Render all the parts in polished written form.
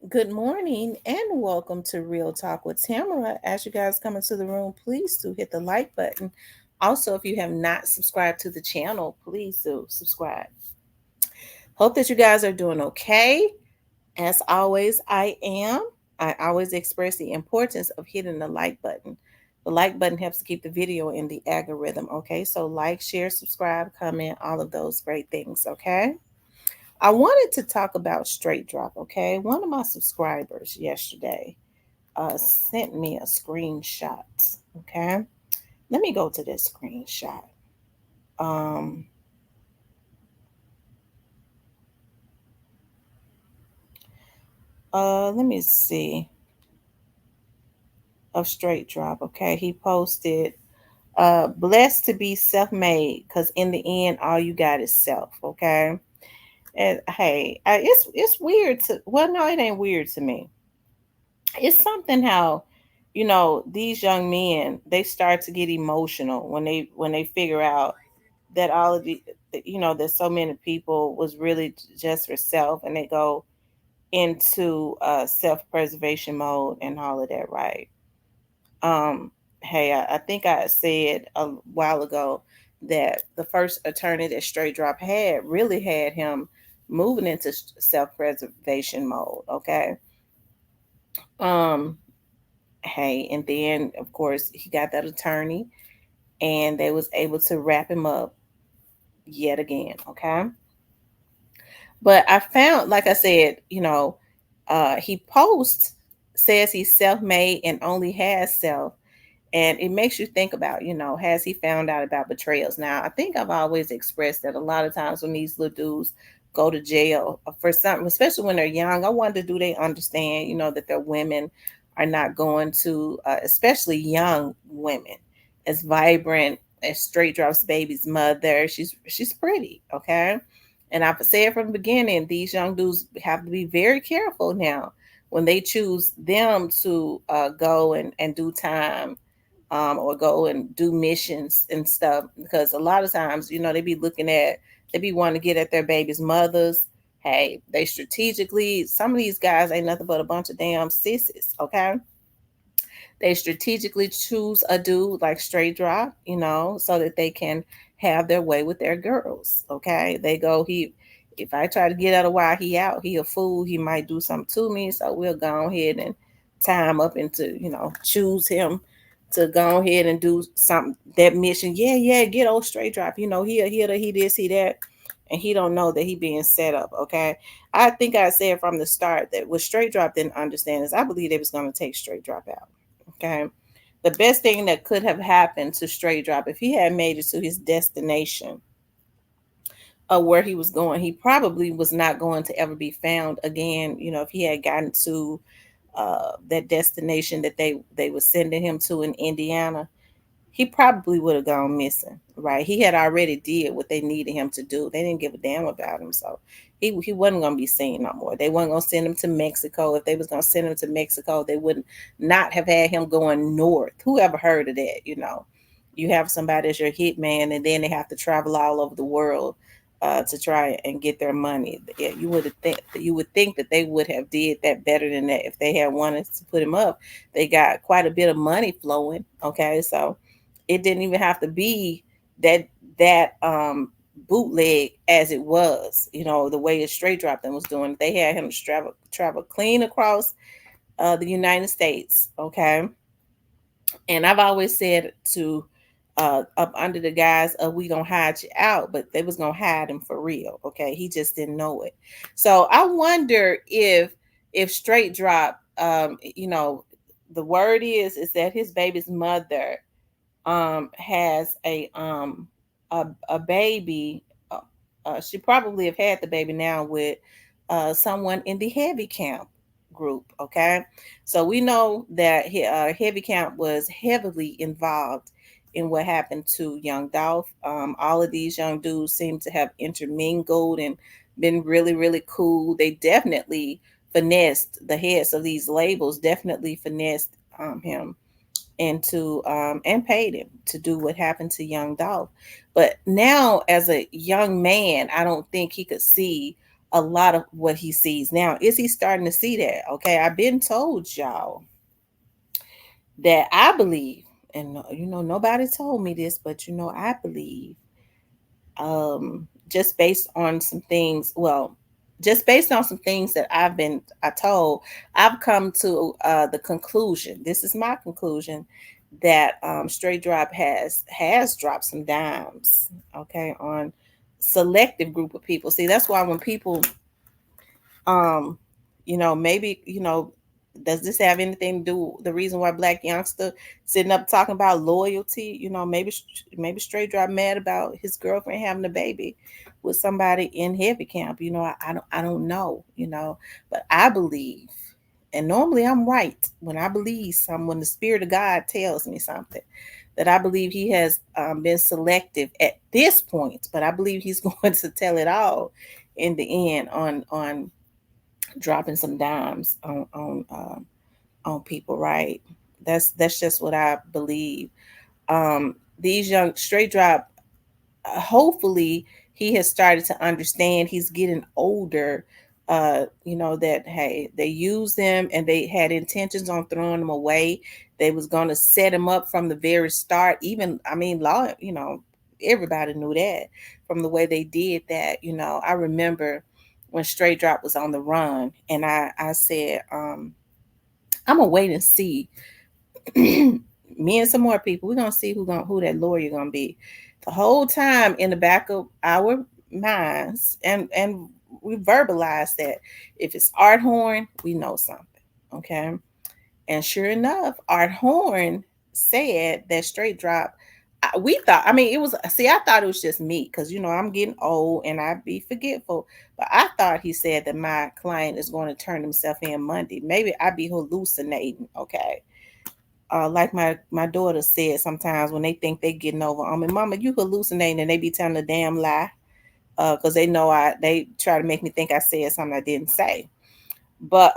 Good morning and welcome to Real Talk with Tamara. As you guys come into the room, please do hit the like button. Also, if you have not subscribed to the channel, please do subscribe. Hope that you guys are doing okay. As always, I am. I always express the importance of hitting the like button. The like button helps to keep the video in the algorithm, okay? So, like, share, subscribe, comment, all of those great things, okay? I wanted to talk about straight drop, okay? One of my subscribers yesterday sent me a screenshot. Okay, let me go to this screenshot. Um, let me see of straight drop. Okay, he posted, "Blessed to be self-made, cause in the end, all you got is self." Okay, and hey, it's weird to. Well, no, it ain't weird to me. It's something how these young men, they start to get emotional when they figure out that all of that so many people was really just for self, and they go into self-preservation mode and all of that, right? um hey, I think I said a while ago that the first attorney that straight drop had really had him moving into self-preservation mode. Okay. um hey, and then of course he got that attorney and they was able to wrap him up yet again. Okay. But I found, like I said, he posts, says he's self-made and only has self. And it makes you think about, has he found out about betrayals? Now, I think I've always expressed that a lot of times when these little dudes go to jail for something, especially when they're young, I wonder, do they understand, that their women are not going to, especially young women, as vibrant as Straight Drops baby's mother. She's pretty, okay? And I've said from the beginning, these young dudes have to be very careful now when they choose them to go and do time, or go and do missions and stuff. Because a lot of times, they be wanting to get at their baby's mothers. Hey, they strategically, some of these guys ain't nothing but a bunch of damn sissies, okay? They strategically choose a dude like Straight Drop, so that they can have their way with their girls. Okay. They go, if I try to get out of why he out, he a fool, he might do something to me. So we'll go ahead and tie him up into, choose him to go ahead and do something, that mission. Yeah, yeah, get old Straight Drop. He this, he that. And he don't know that he being set up. Okay. I think I said from the start that what Straight Drop didn't understand is I believe they was going to take Straight Drop out. Okay. The best thing that could have happened to Straight Drop, if he had made it to his destination of where he was going, he probably was not going to ever be found again. If he had gotten to that destination that they were sending him to in Indiana, he probably would have gone missing, right? He had already did what they needed him to do. They didn't give a damn about him, so he wasn't gonna be seen no more. They weren't gonna send him to Mexico. If they was gonna send him to Mexico, they wouldn't not have had him going north. Who ever heard of that? You have somebody as your hitman, and then they have to travel all over the world to try and get their money. Yeah, you would think that they would have did that better than that if they had wanted to put him up. They got quite a bit of money flowing. Okay, so it didn't even have to be that bootleg as it was, the way a straight drop them was doing it. They had him travel clean across the United States. Okay. And I've always said to up under the guise of we gonna hide you out, but they was gonna hide him for real. Okay. He just didn't know it. So I wonder if straight drop, the word is that his baby's mother has a baby. She probably have had the baby now with someone in the heavy camp group. Okay, so we know that heavy camp was heavily involved in what happened to young Dolph. All of these young dudes seem to have intermingled and been really really cool. They definitely finessed the heads of these labels. Definitely finessed him into and paid him to do what happened to young Dolph. But now as a young man, I don't think he could see a lot of what he sees now. Is he starting to see that? Okay, I've been told y'all that I believe, and nobody told me this, but I believe, just based on some things, well, just based on some things that I told, I've come to the conclusion. This is my conclusion that Straight Drop has dropped some dimes, okay, on selective group of people. See, that's why when people um, maybe, does this have anything to do the reason why Black youngster sitting up talking about loyalty? Maybe Straight Drop mad about his girlfriend having a baby with somebody in heavy camp. I don't know, but I believe, and normally I'm right when I believe something, when the Spirit of God tells me something, that I believe he has been selective at this point, but I believe he's going to tell it all in the end on dropping some dimes on people, right? That's just what I believe. These young Straight Drop, hopefully he has started to understand. He's getting older. That hey, they used them and they had intentions on throwing them away. They was going to set him up from the very start. Even, I mean, law, everybody knew that from the way they did that. I remember when Straight Drop was on the run, and I said, I'm gonna wait and see. Me and some more people, we're gonna see who that lawyer gonna be. The whole time in the back of our minds, and we verbalize that if it's Art Horn, we know something. Okay. And sure enough, Art Horn said that Straight Drop. We thought, I mean, it was, see, I thought it was just me because, I'm getting old and I'd be forgetful. But I thought he said that my client is going to turn himself in Monday. Maybe I'd be hallucinating. Okay. Like my daughter said sometimes when they think they getting over on me, Mama, you hallucinating, and they be telling a damn lie. Because they know they try to make me think I said something I didn't say. But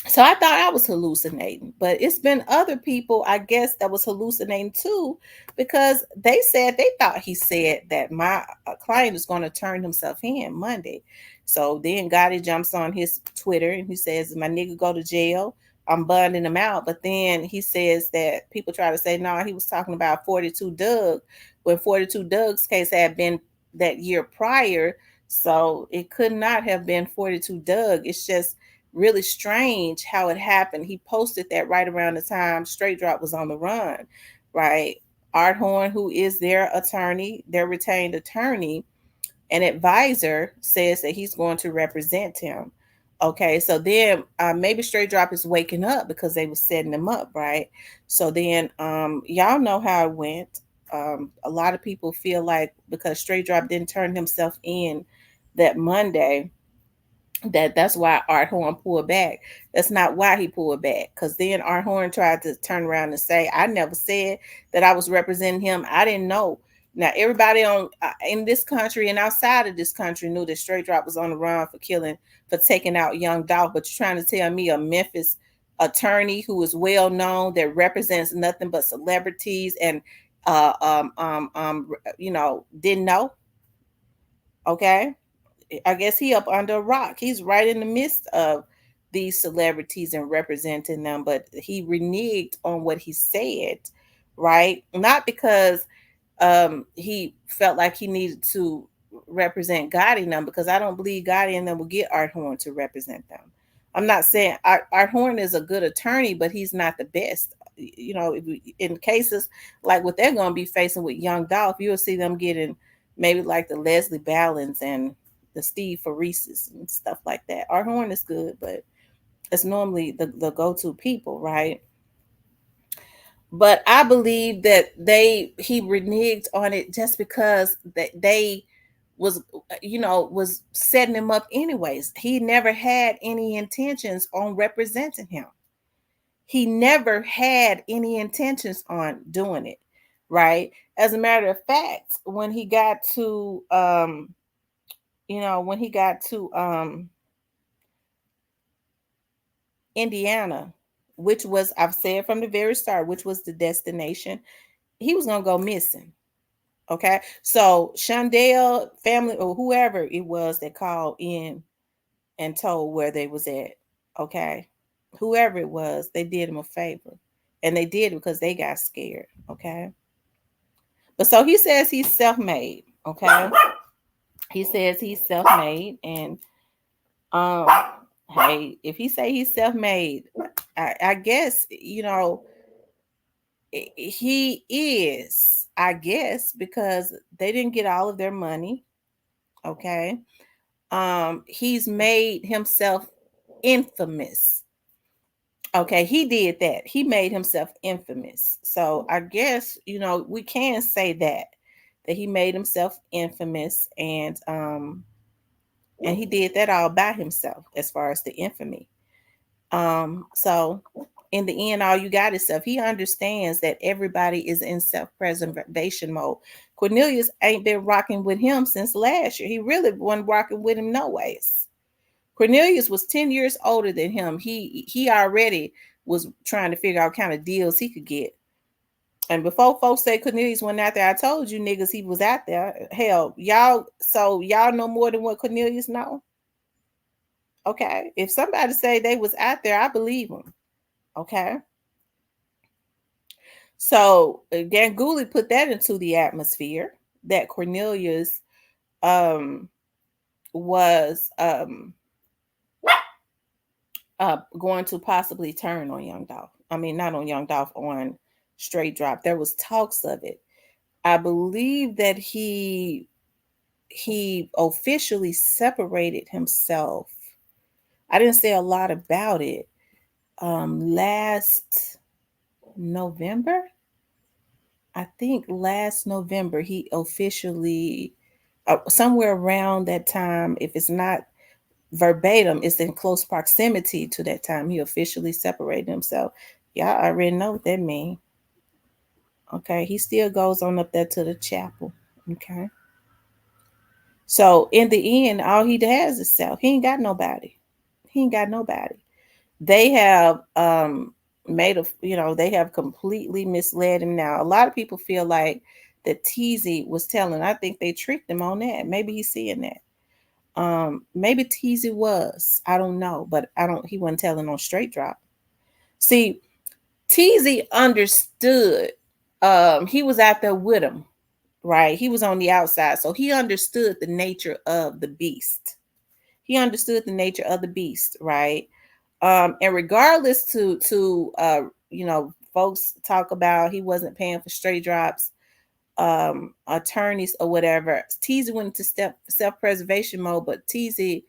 so I thought I was hallucinating, but it's been other people, I guess, that was hallucinating too, because they said they thought he said that my client is going to turn himself in Monday. So then Gotti jumps on his Twitter and he says, "My nigga go to jail. I'm bunding him out." But then he says that people try to say, no, he was talking about 42 Doug, when 42 Doug's case had been that year prior. So it could not have been 42 Doug. It's just really strange how it happened. He posted that right around the time Straight Drop was on the run, right? Art Horn, who is their attorney, their retained attorney and advisor, says that he's going to represent him. Okay, so then maybe Straight Drop is waking up because they were setting him up, right? So then y'all know how it went. A lot of people feel like because Straight Drop didn't turn himself in that Monday, that's why Art Horn pulled back. That's not why he pulled back. Because then Art Horn tried to turn around and say, "I never said that I was representing him. I didn't know." Now everybody on in this country and outside of this country knew that Straight Drop was on the run for taking out Young Dolph. But you're trying to tell me a Memphis attorney who is well known that represents nothing but celebrities and didn't know? Okay, I guess he up under a rock. He's right in the midst of these celebrities and representing them, but he reneged on what he said, right? Not because he felt like he needed to represent Gotti and them, because I don't believe Gotti and them will get Art Horn to represent them. I'm not saying Art Horn is a good attorney, but he's not the best. In cases like what they're going to be facing with Young Dolph, you'll see them getting maybe like the Leslie Ballins and the Steve Farises and stuff like that. Art Horn is good, but it's normally the go-to people, right? But I believe that he reneged on it just because they was was setting him up anyways. He never had any intentions on representing him. He never had any intentions on doing it, right? As a matter of fact, when he got to when he got to Indiana, which was, I've said from the very start, which was the destination, he was gonna go missing. Okay. So Shondell family or whoever it was that called in and told where they was at. Okay. Whoever it was, they did him a favor. And they did it because they got scared. Okay. But so he says he's self-made. Okay. He says he's self-made. And um, hey, if he say he's self-made, I guess, he is, I guess, because they didn't get all of their money. Okay. He's made himself infamous. Okay, he did that. He made himself infamous. So I guess, we can say that he made himself infamous, and he did that all by himself as far as the infamy. So in the end, all you got is self. He understands that everybody is in self-preservation mode. Cornelius ain't been rocking with him since last year. He really wasn't rocking with him no ways. Cornelius was 10 years older than him. He already was trying to figure out what kind of deals he could get. And before folks say Cornelius went out there, I told you niggas he was out there. Hell, y'all know more than what Cornelius know. Okay. If somebody say they was out there, I believe them. Okay. So Ganguly put that into the atmosphere that Cornelius was going to possibly turn on Young Dolph. I mean, not on Young Dolph, on Straight Drop. There was talks of it. I believe that he officially separated himself. I didn't say a lot about it. Last November, I think last November he officially, somewhere around that time, if it's not verbatim, it's in close proximity to that time, he officially separated himself. Y'all already know what that means. Okay, he still goes on up there to the chapel. Okay. So in the end, all he has is self. He ain't got nobody. He ain't got nobody. They have they have completely misled him now. A lot of people feel like that Teasy was telling. I think they tricked him on that. Maybe he's seeing that. Maybe Teasy was. I don't know, but he wasn't telling on Straight Drop. See, Teasy understood. He was out there with him, right? He was on the outside, so he understood the nature of the beast. He understood the nature of the beast, right? And regardless to folks talk about he wasn't paying for Straight Drops, attorneys or whatever. Teasy went into self-preservation mode, but Teasy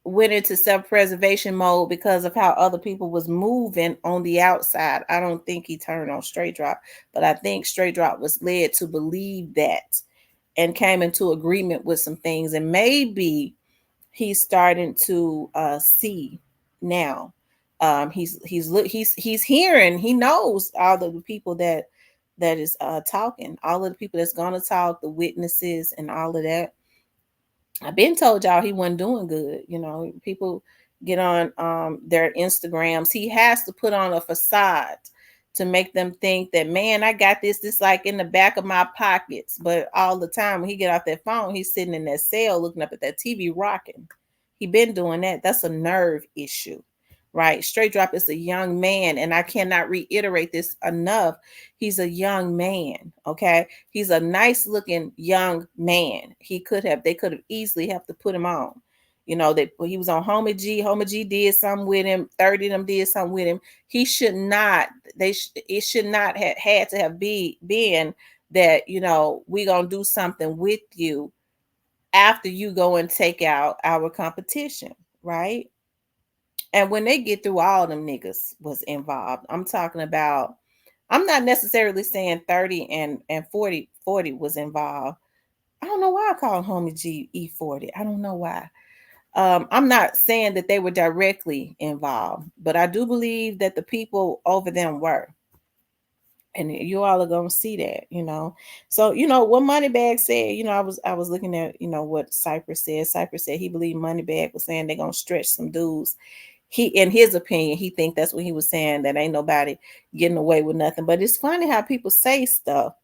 went into self-preservation mode because of how other people was moving on the outside. I don't think he turned on Straight Drop, but I think Straight Drop was led to believe that and came into agreement with some things, and maybe he's starting to see now. He's hearing. He knows all of the people that is talking, all of the people that's gonna talk, the witnesses, and all of that. I've been told y'all he wasn't doing good. People get on their Instagrams. He has to put on a facade to make them think that, man, I got this like in the back of my pockets. But all the time when he get off that phone, he's sitting in that cell looking up at that TV rocking. He been doing that. That's a nerve issue, right? Straight Drop is a young man, and I cannot reiterate this enough. He's a young man, okay? He's a nice looking young man. They could have easily have to put him on. He was on Homie G. Homie G did something with him. 30 of them did something with him. He should not. It should not have had to have been that we gonna do something with you after you go and take out our competition, right? And when they get through, all them niggas was involved. I'm talking about. I'm not necessarily saying 30 and 40 was involved. I don't know why I call Homie G E40. I don't know why. I'm not saying that they were directly involved, but I do believe that the people over them were. And you all are gonna see that. So what Moneybag said. I was looking at what Cypress said. Cypress said he believed Moneybag was saying they're gonna stretch some dudes. He, in his opinion, he think that's what he was saying, that ain't nobody getting away with nothing. But it's funny how people say stuff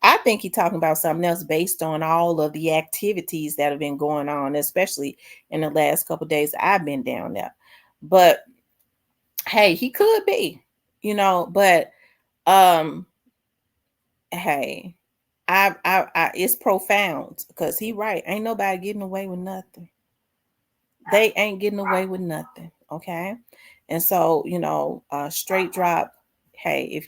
I think he's talking about something else based on all of the activities that have been going on, especially in the last couple of days I've been down there. But hey, he could be, but um hey, it's profound because he right. Ain't nobody getting away with nothing. They ain't getting away with nothing. Okay. And so, straight drop, hey, if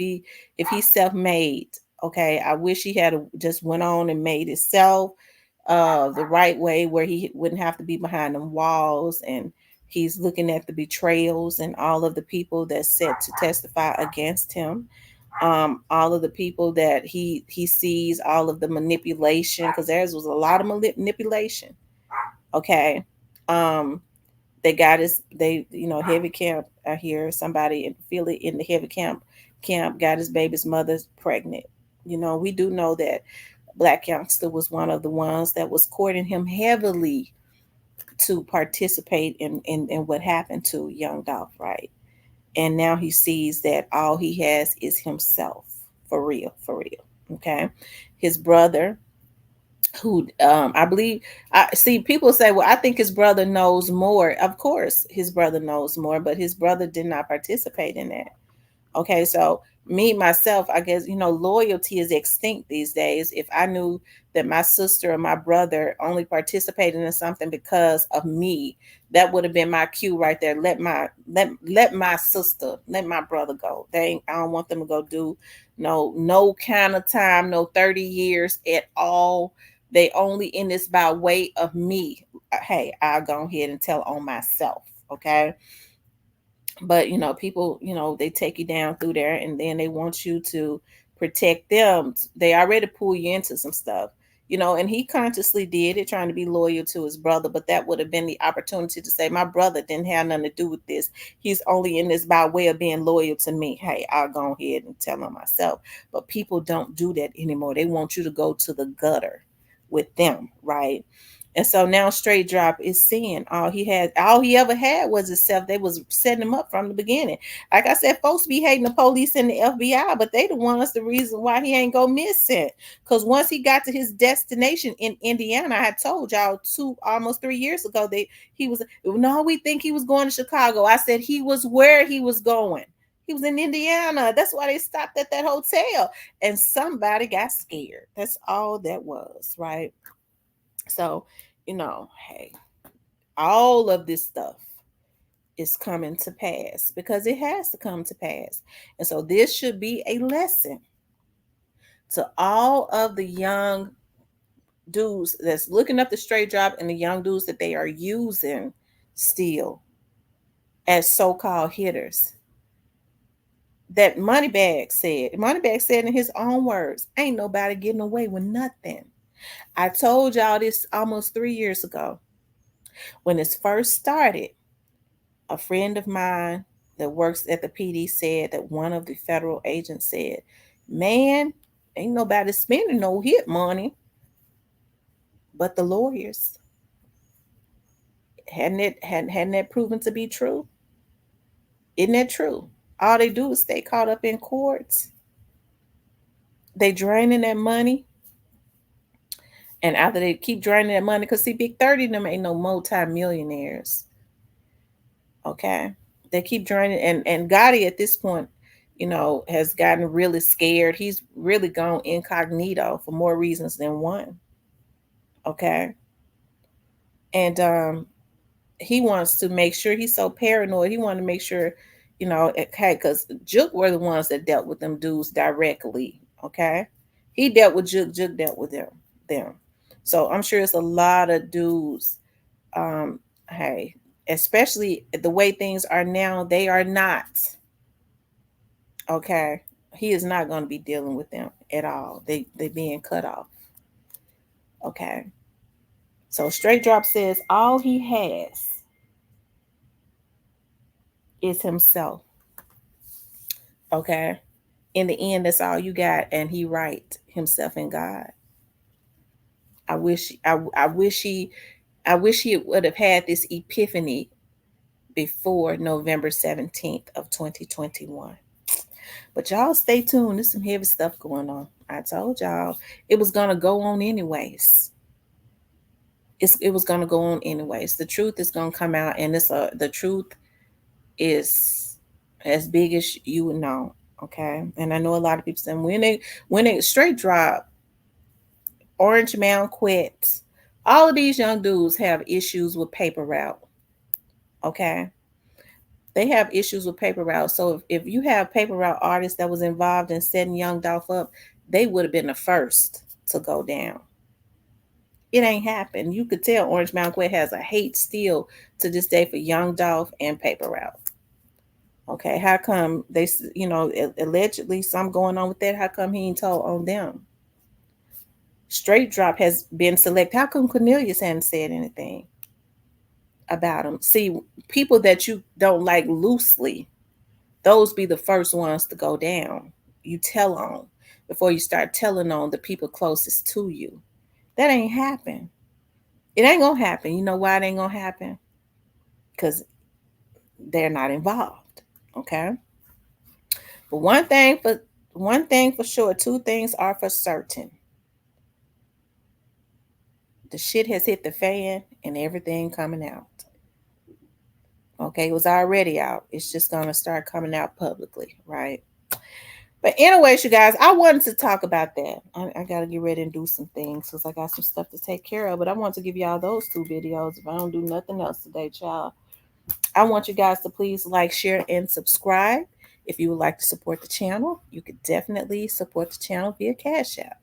he's self-made, okay, I wish he had just went on and made himself the right way where he wouldn't have to be behind them walls, and he's looking at the betrayals and all of the people that's set to testify against him, all of the people that he sees, all of the manipulation, because theirs was a lot of manipulation. Okay. um they got his, heavy camp. I hear somebody feel it in the heavy camp got his baby's mother pregnant. We do know that Black youngster was one of the ones that was courting him heavily to participate in what happened to young Dolph, right? And now he sees that all he has is himself, for real, for real. Okay. His brother, who I believe, I see people say, well, I think his brother knows more. Of course his brother knows more, but his brother did not participate in that. Okay, so me myself, I guess, loyalty is extinct these days. If I knew that my sister or my brother only participated in something because of me, that would have been my cue right there. Let my sister, let my brother go. I don't want them to go do no kind of time, no 30 years at all. They only in this by way of me. Hey, I'll go ahead and tell on myself. Okay. But people, they take you down through there, and then they want you to protect them. They already pull you into some stuff, and he consciously did it, trying to be loyal to his brother. But that would have been the opportunity to say, my brother didn't have nothing to do with this. He's only in this by way of being loyal to me. Hey, I'll go ahead and tell him myself. But people don't do that anymore. They want you to go to the gutter with them, right? And so now straight drop is seeing all he ever had was himself. They was setting him up from the beginning. Like I said, folks be hating the police and the FBI, but they the ones the reason why he ain't go missing. Because once he got to his destination in Indiana, I had told y'all almost 3 years ago that he was, no, we think he was going to Chicago. I said he was where he was going. He was in Indiana. That's why they stopped at that hotel. And somebody got scared. That's all that was, right? So, hey, all of this stuff is coming to pass because it has to come to pass. And so this should be a lesson to all of the young dudes that's looking up the straight drop, and the young dudes that they are using still as so-called hitters. That Moneybag said in his own words, ain't nobody getting away with nothing. I told y'all this almost 3 years ago when this first started. A friend of mine that works at the PD said that one of the federal agents said, man, ain't nobody spending no hit money but the lawyers. Hadn't that proven to be true? Isn't that true? All they do is stay caught up in courts. They draining that money. And after they keep draining that money, because see, Big 30 of them ain't no multi-millionaires. Okay. They keep draining, and Gotti at this point, has gotten really scared. He's really gone incognito for more reasons than one. Okay. And he wants to make sure, he's so paranoid. He wanted to make sure, okay, because Juke were the ones that dealt with them dudes directly. Okay. He dealt with Juke dealt with them. So I'm sure it's a lot of dudes. Hey, especially the way things are now, they are not. Okay. He is not going to be dealing with them at all. They being cut off. Okay. So straight drop says all he has is himself. Okay. In the end, that's all you got. And he right, himself and God. I wish he would have had this epiphany before November 17th of 2021. But y'all stay tuned. There's some heavy stuff going on. I told y'all it was gonna go on anyways. It was gonna go on anyways. The truth is gonna come out, and the truth is as big as you would know. Okay, and I know a lot of people saying when they straight drop, Orange Mound quit. All of these young dudes have issues with paper route. Okay, they have issues with paper route. So if you have paper route artists that was involved in setting Young Dolph up, they would have been the first to go down. It ain't happened. You could tell Orange Mountain Quet has a hate still to this day for Young Dolph and Paper Route. Okay, how come they, allegedly some going on with that? How come he ain't told on them? Straight Drop has been selected. How come Cornelius hadn't said anything about him? See, people that you don't like loosely, those be the first ones to go down. You tell on before you start telling on the people closest to you. That ain't happen. It ain't gonna happen. You know why it ain't gonna happen? Because they're not involved. Okay. But one thing for sure, two things are for certain. The shit has hit the fan and everything coming out. Okay, it was already out. It's just gonna start coming out publicly, right? But anyways, you guys, I wanted to talk about that. I gotta get ready and do some things because I got some stuff to take care of. But I want to give y'all those two videos. If I don't do nothing else today, child, I want you guys to please like, share, and subscribe. If you would like to support the channel, you could definitely support the channel via Cash App.